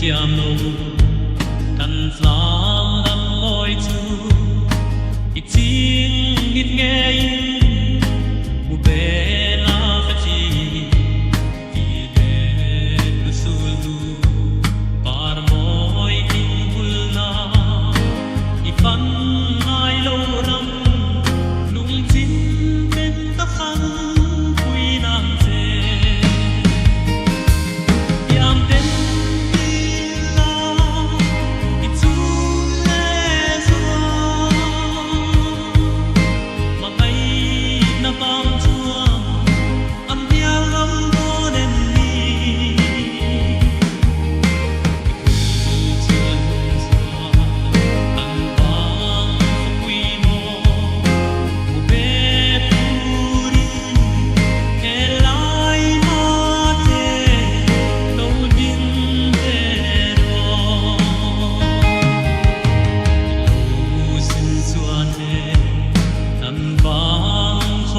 chiam nô tan giang âm môi chu ít chinh ít nghe in mu be na phát chi ti de lu sulu par môi in bul na i fan ai lo ram lung chin bên ta khăn quy nam che yam ten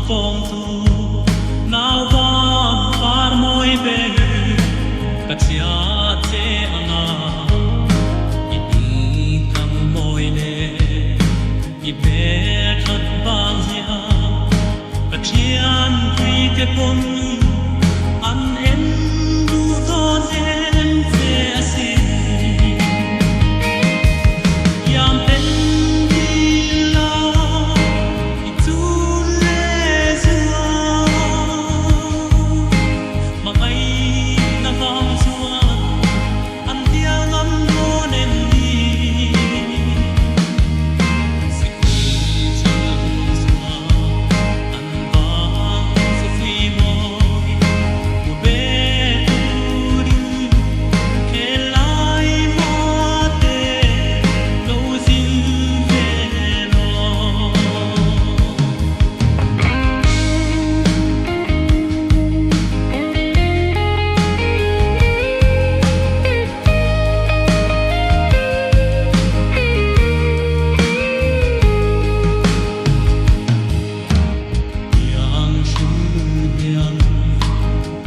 phong thu nào vang par môi bên cắt chia che anga ít cam môi nè ít bé thật vang zia cắt chian quy cái phong ăn em du thon em che xin yam ten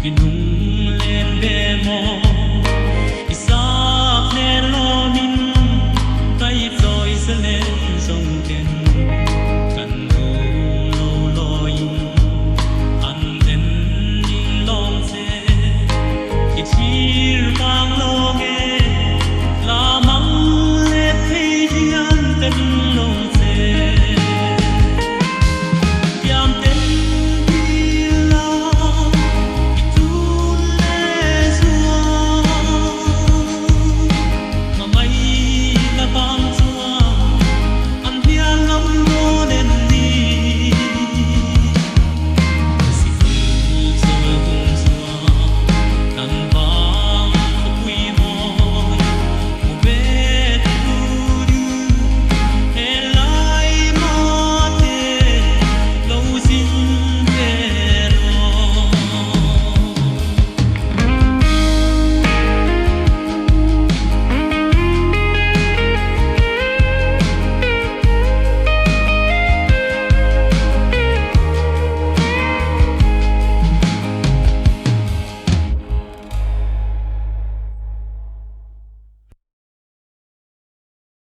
nung lên bề mò isaac lên lo min tay tôi sẽ lên sông tiền cần đủ lâu loi ăn đến long xe khi chia mang lo